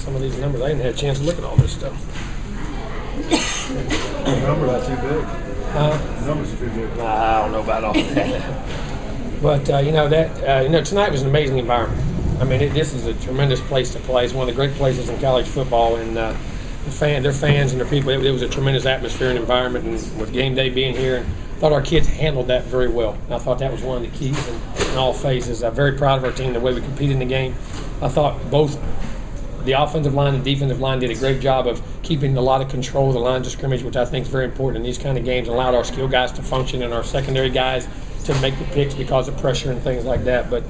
some of these numbers. I didn't have a chance to look at all this stuff. The numbers are too big. The numbers are too big. I don't know about all that. But, tonight was an amazing environment. I mean, this is a tremendous place to play. It's one of the great places in college football, and their fans and their people, it was a tremendous atmosphere and environment, and with game day being here, and I thought our kids handled that very well. And I thought that was one of the keys in all phases. I'm very proud of our team, the way we competed in the game. I thought both the offensive line and defensive line did a great job of keeping a lot of control of the line of scrimmage, which I think is very important in these kind of games, allowed our skill guys to function and our secondary guys to make the picks because of pressure and things like that. But,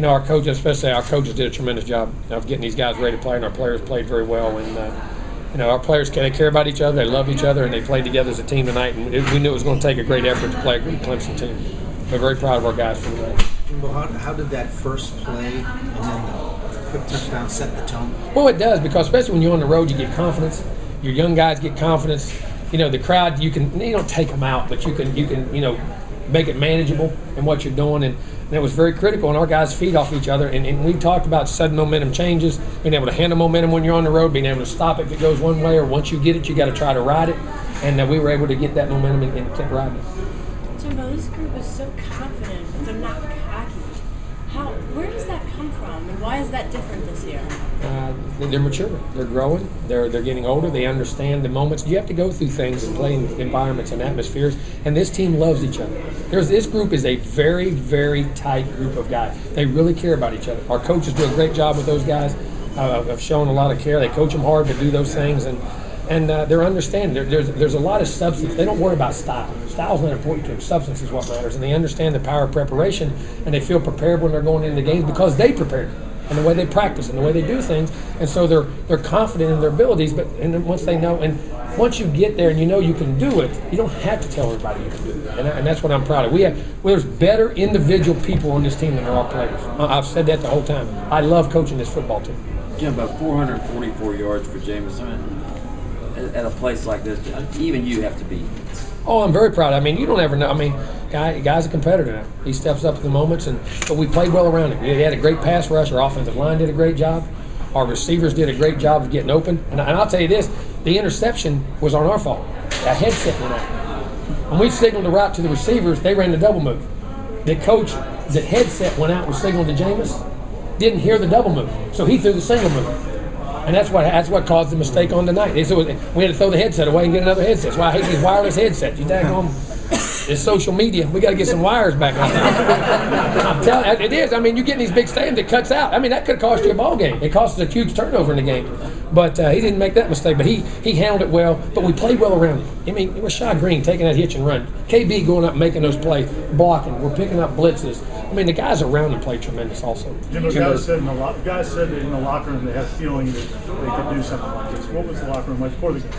our coaches, especially our coaches, did a tremendous job of getting these guys ready to play, and our players played very well. And, our players, they care about each other, they love each other, and they played together as a team tonight. And we knew it was going to take a great effort to play a great Clemson team. We're very proud of our guys for tonight. Jimbo, how did that first play and then the quick touchdown set the tone? Well, it does, because especially when you're on the road, you get confidence. Your young guys get confidence. The crowd, you don't take them out, but you can make it manageable in what you're doing, and it was very critical, and our guys feed off each other, and we talked about sudden momentum changes, being able to handle momentum when you're on the road, being able to stop it if it goes one way, or once you get it, you got to try to ride it, and we were able to get that momentum and kept riding it. Jimbo, this group is so confident, but they're not cocky. Where does that come from, and why is that different this year? They're mature. They're growing. They're getting older. They understand the moments. You have to go through things and play in environments and atmospheres, and this team loves each other. This group is a very, very tight group of guys. They really care about each other. Our coaches do a great job with those guys. Have shown a lot of care. They coach them hard to do those things, and they're understanding. There's a lot of substance. They don't worry about style. Style's not important to them. Substance is what matters, and they understand the power of preparation, and they feel prepared when they're going into the games because they prepared, and the way they practice and the way they do things, and so they're confident in their abilities. But then once they know, and once you get there and you know you can do it, you don't have to tell everybody you can do it, and that's what I'm proud of. There's better individual people on this team than there are players. I've said that the whole time. I love coaching this football team. Jimbo, 444 yards for Jameis. At a place like this, even you have to be. Oh, I'm very proud. I mean, you don't ever know. I mean, guy's a competitor now. He steps up at the moments, but we played well around him. We had a great pass rush. Our offensive line did a great job. Our receivers did a great job of getting open. And I'll tell you this, the interception was on our fault. A headset went out. When we signaled the route to the receivers, they ran the double move. The coach, the headset went out, was signaled to Jameis, didn't hear the double move, so he threw the single move. And that's what caused the mistake on tonight. We had to throw the headset away and get another headset. That's why I hate these wireless headsets. You daggone, it's social media. We got to get some wires back on. I'm telling you, it is. I mean, you get in these big stadiums, it cuts out. I mean, that could cost you a ball game. It cost us a huge turnover in the game. But he didn't make that mistake. But he handled it well. But we played well around him. I mean, it was Rashad Green taking that hitch and run. KB going up and making those plays, blocking. We're picking up blitzes. I mean, the guys around him played tremendous also. Jimbo, guys said in the locker room they had a feeling that they could do something like this. What was the locker room like before the game?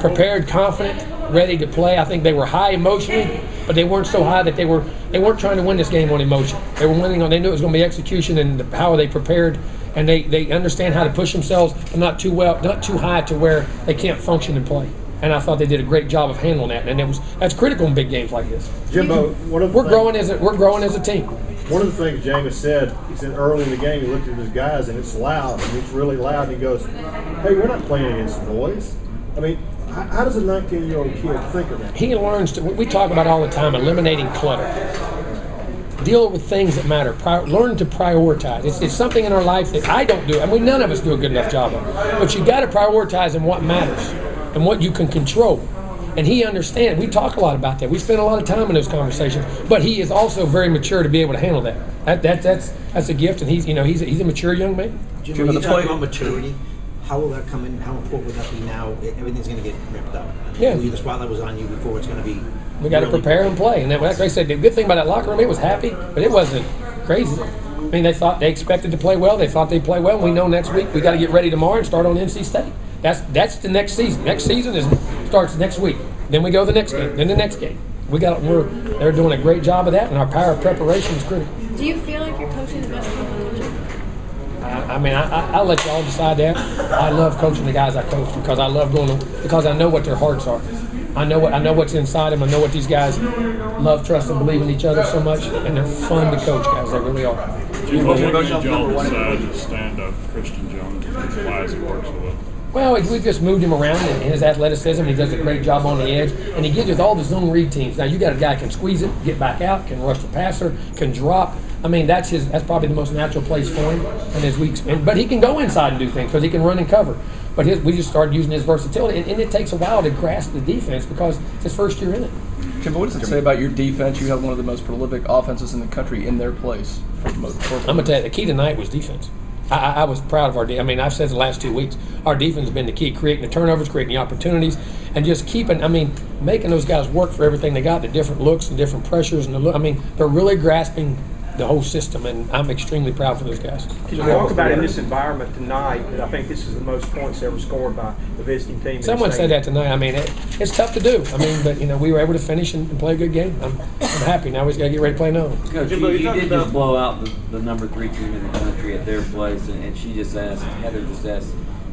Prepared, confident, ready to play. I think they were high emotionally, but they weren't so high that they weren't trying to win this game on emotion. They were winning on. They knew it was going to be execution and how they prepared, and they understand how to push themselves, but not too high to where they can't function and play. And I thought they did a great job of handling that, and that's critical in big games like this. Jimbo, we're growing as a team. One of the things Jameis said, he said early in the game, he looked at his guys and it's loud, and it's really loud, and he goes, "Hey, we're not playing against noise." I mean, how does a 19-year-old kid think of that? He learns to. We talk about all the time, eliminating clutter. Deal with things that matter. Learn to prioritize. It's something in our life that I don't do. I mean, none of us do a good enough job of. But you got to prioritize in what matters and what you can control. And he understands. We talk a lot about that. We spend a lot of time in those conversations. But he is also very mature to be able to handle that. That's a gift, and he's a mature young man. Jimbo, you talk about maturity. How will that come in? How important will that be now? Everything's going to get ramped up. Yeah. The spotlight was on you before. It's going to be. We got to prepare and play. And like I said, the good thing about that locker room, it was happy, but it wasn't crazy. I mean, they expected to play well. They thought they'd play well. We know next week we got to get ready tomorrow and start on NC State. That's the next season. Next season starts next week. Then we go the next game. Then the next game. They're doing a great job of that, and our power of preparation is critical. Do you feel like you're coaching the best people coaching? I mean, I'll let y'all decide that. I love coaching the guys I coach because I love because I know what their hearts are. I know what's inside them. I know what these guys love, trust, and believe in each other so much, and they're fun to coach, guys. They really are. Jimbo, what made y'all decide to stand up Christian Jones and why he works with? Well, we've just moved him around in his athleticism. He does a great job on the edge, and he gives you all the zone read teams. Now you got a guy can squeeze it, get back out, can rush the passer, can drop. I mean, that's probably the most natural place for him. But he can go inside and do things because he can run and cover. But we just started using his versatility, and it takes a while to grasp the defense because it's his first year in it. Jimbo, what does it say about your defense? You have one of the most prolific offenses in the country in their place. I'm going to tell you, the key tonight was defense. I was proud of our defense. I mean, I've said the last 2 weeks, our defense has been the key, creating the turnovers, creating the opportunities, and just making those guys work for everything they got, the different looks and different pressures. They're really grasping the whole system, and I'm extremely proud for those guys. Could you talk about in this environment tonight that I think this is the most points ever scored by the visiting team? Someone said that tonight. I mean, it's tough to do. But we were able to finish and play a good game. I'm happy. Now we just got to get ready to play another one. Coach, you did just blow out the number 3 team in the country at their place, and Heather just asked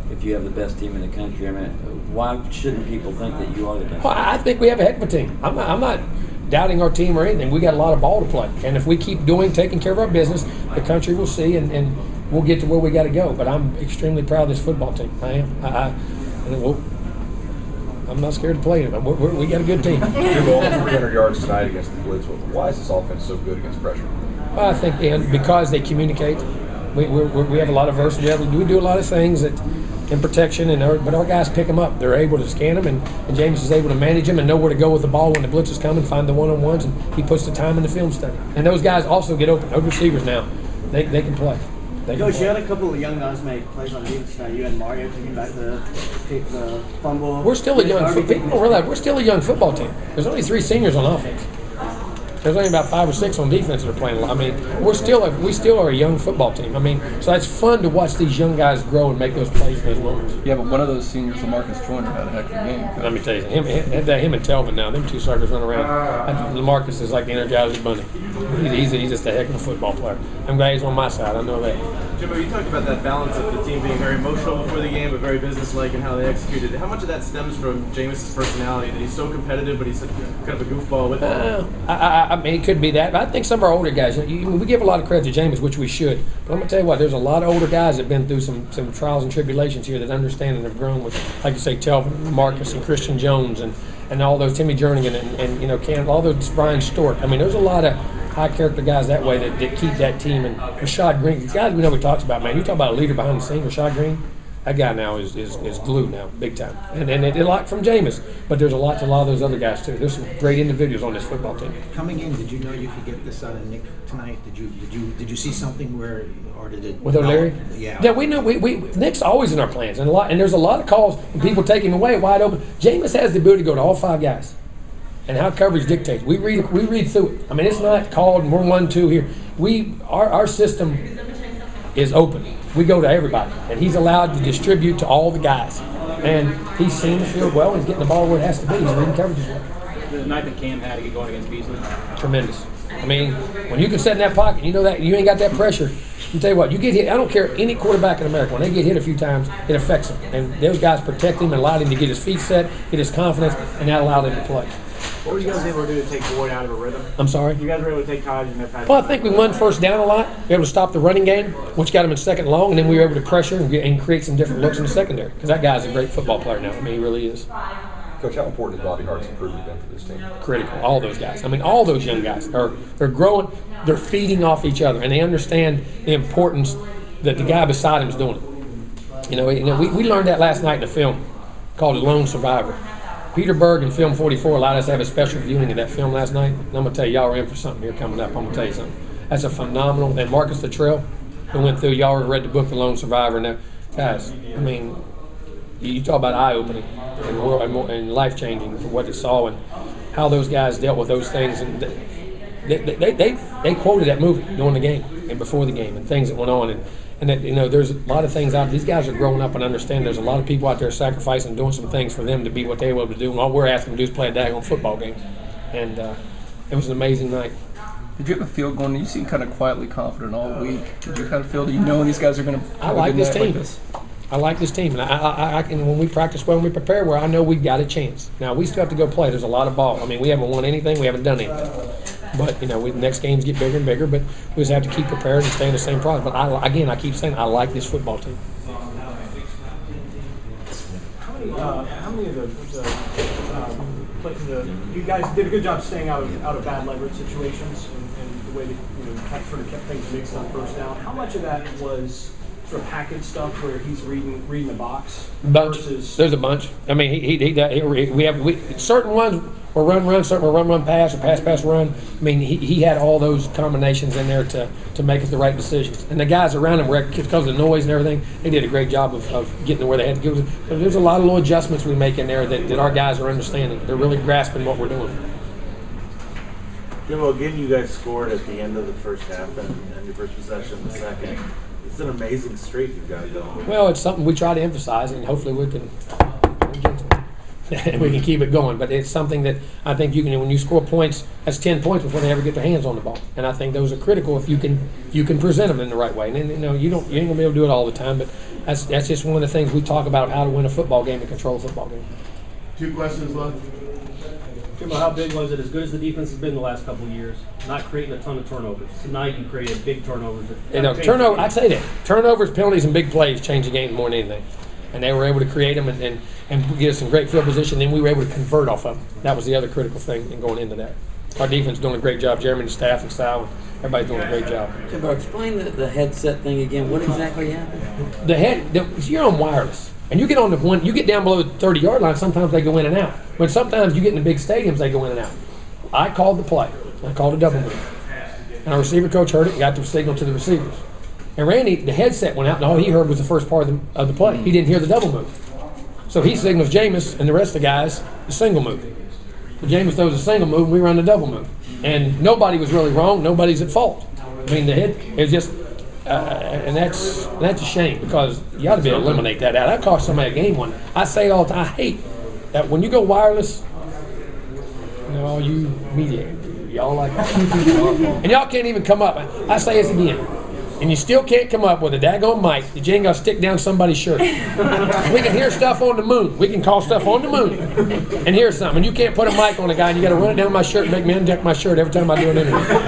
if you have the best team in the country. I mean, why shouldn't people think that you are the best? Well, I think we have a heck of a team. I'm not doubting our team or anything. We got a lot of ball to play, and if we keep taking care of our business, the country will see, and we'll get to where we got to go. But I'm extremely proud of this football team. I am. I'm not scared to play it. We got a good team. Jimbo, almost 300 yards tonight against the blitz. Why is this offense so good against pressure? Well, I think because they communicate. We have a lot of versatility. We do a lot of things in protection, but our guys pick them up. They're able to scan them, and Jameis is able to manage them and know where to go with the ball when the blitz is coming, find the one-on-ones, and he puts the time in the film study. And those guys also get open. Those receivers now, they can play. Coach, you had a couple of young guys make plays on defense tonight. You had Mario taking back the fumble. We're still a young. People don't realize we're still a young football team. There's only 3 seniors on offense. There's only about 5 or 6 on defense that are playing a lot. I mean, we still are a young football team. I mean, so it's fun to watch these young guys grow and make those plays in those moments. Yeah, but one of those seniors, LaMarcus Joyner, had a heck of a game. Let me tell you, him and Telvin now, them 2 suckers run around. LaMarcus is like the Energizer Bunny. He's just a heck of a football player. I'm glad he's on my side. I know that. Jimbo, you talked about that balance of the team being very emotional before the game, but very businesslike in how they executed. How much of that stems from Jameis' personality, that he's so competitive, but he's kind of a goofball with it? I mean, it could be that. But I think some of our older guys, we give a lot of credit to Jameis, which we should. But I'm going to tell you what, there's a lot of older guys that have been through some trials and tribulations here that understand and have grown with, like you say, Telvin, Marcus, and Christian Jones, and all those Timmy Jernigan, and all those Brian Stork. I mean, there's a lot of high-character guys that way that keep that team. And Rashad Green, these guys we know we talks about, man. You talk about a leader behind the scenes, Rashad Green. That guy now is glue now, big time. And it a lot from Jameis, but there's a lot of those other guys too. There's some great individuals on this football team. Coming in, did you know you could get this out of Nick tonight? Did you see something where, or did it? With O'Leary? Yeah. Yeah, we know. We Nick's always in our plans, and there's a lot of calls when people take him away wide open. Jameis has the ability to go to all 5 guys, and how coverage dictates. We read through it. I mean, it's not called we're 1-2 here. Our system is open. We go to everybody, and he's allowed to distribute to all the guys. And he's seen the field well, and he's getting the ball where it has to be. He's reading coverages well. The night that Cam had to get going against Beasley. Tremendous. I mean, when you can sit in that pocket, you know that you ain't got that pressure. You tell you what, you get hit. I don't care any quarterback in America. When they get hit a few times, it affects them. And those guys protect him and allowed him to get his feet set, get his confidence, and that allowed him to play. What were you guys able to do to take Boyd out of a rhythm? I'm sorry? You guys were able to take Todd and Well, I think we won first down a lot. We were able to stop the running game, which got him in second and long, and then we were able to pressure and create some different looks in the secondary. Because that guy's a great football player now. I mean, he really is. Coach, how important has Bobby Hart's improvement been for this team? Critical. All those guys. I mean, all those young guys they're growing. They're feeding off each other, and they understand the importance that the guy beside him is doing it. We learned that last night in a film called The Lone Survivor. Peter Berg in Film 44 allowed us to have a special viewing of that film last night. And I'm going to tell you, y'all are in for something here coming up. I'm going to tell you something. That's a phenomenal. And Marcus Luttrell, who went through, y'all read the book, The Lone Survivor. Now, guys, I mean, you talk about eye-opening and life-changing for what they saw and how those guys dealt with those things. And they quoted that movie during the game and before the game and things that went on. And that, there's a lot of things out. These guys are growing up and understand there's a lot of people out there sacrificing, doing some things for them to be what they were able to do. And all we're asking them to do is play a daggone football game. And it was an amazing night. Did you have a feel going? You seem kind of quietly confident all week. Did you kind of feel? Do you know these guys are going to? I like this team. I like this team, and I can. When we practice well, when we prepare well, I know we've got a chance. Now we still have to go play. There's a lot of ball. I mean, we haven't won anything. We haven't done anything. But next games get bigger and bigger. But we just have to keep prepared and stay in the same process. But I keep saying I like this football team. How many of you guys did a good job staying out of bad leverage situations and the way that sort of kept things mixed on first down. How much of that was sort of package stuff where he's reading the box? There's a bunch. I mean, we have certain ones were run, certain were run pass or pass run. I mean, he had all those combinations in there to make us the right decisions. And the guys around him, because of the noise and everything, they did a great job of getting to where they had to go. There's a lot of little adjustments we make in there that our guys are understanding. They're really grasping what we're doing. Jimbo, again, you guys scored at the end of the first half and your first possession the second. It's an amazing streak you've got going. Well, it's something we try to emphasize, and hopefully we can keep it going. But it's something that I think you can. When you score points, that's 10 points before they ever get their hands on the ball, and I think those are critical if you can present them in the right way. And you ain't gonna be able to do it all the time, but that's just one of the things we talk about, how to win a football game and control a football game. 2 questions left. Jimbo, how big was it? As good as the defense has been the last couple of years, not creating a ton of turnovers. Tonight you created big turnovers. I'd say that turnovers, penalties, and big plays change the game more than anything. And they were able to create them and get us in great field position. Then we were able to convert off of them. That was the other critical thing in going into that. Our defense is doing a great job. Jeremy and the staff and Sal, everybody's doing a great job. Jimbo, explain the headset thing again. What exactly happened? You're on wireless. And you get on you get down below the 30-yard line, sometimes they go in and out. But sometimes you get in the big stadiums, they go in and out. I called the play. I called a double move. And our receiver coach heard it and got the signal to the receivers. And Randy, the headset went out, and all he heard was the first part of the play. He didn't hear the double move. So he signals Jameis and the rest of the guys the single move. So Jameis throws a single move, and we run the double move. And nobody was really wrong. Nobody's at fault. I mean, it was just... and that's a shame, because you ought to be able to eliminate that out. That cost somebody a game one. I say it all the time. I hate that when you go wireless, all you media, y'all like and y'all can't even come up. I say this again, and you still can't come up with a daggone mic that you ain't got to stick down somebody's shirt. We can hear stuff on the moon. We can call stuff on the moon and hear something. And you can't put a mic on a guy, and you got to run it down my shirt and make me undeck my shirt every time I do an interview.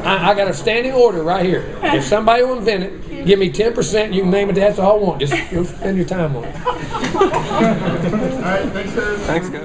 I got a standing order right here. If somebody will invent it, give me 10%. You can name it. That's all I want. Just spend your time on it. All right, thanks, guys. Thanks, guys.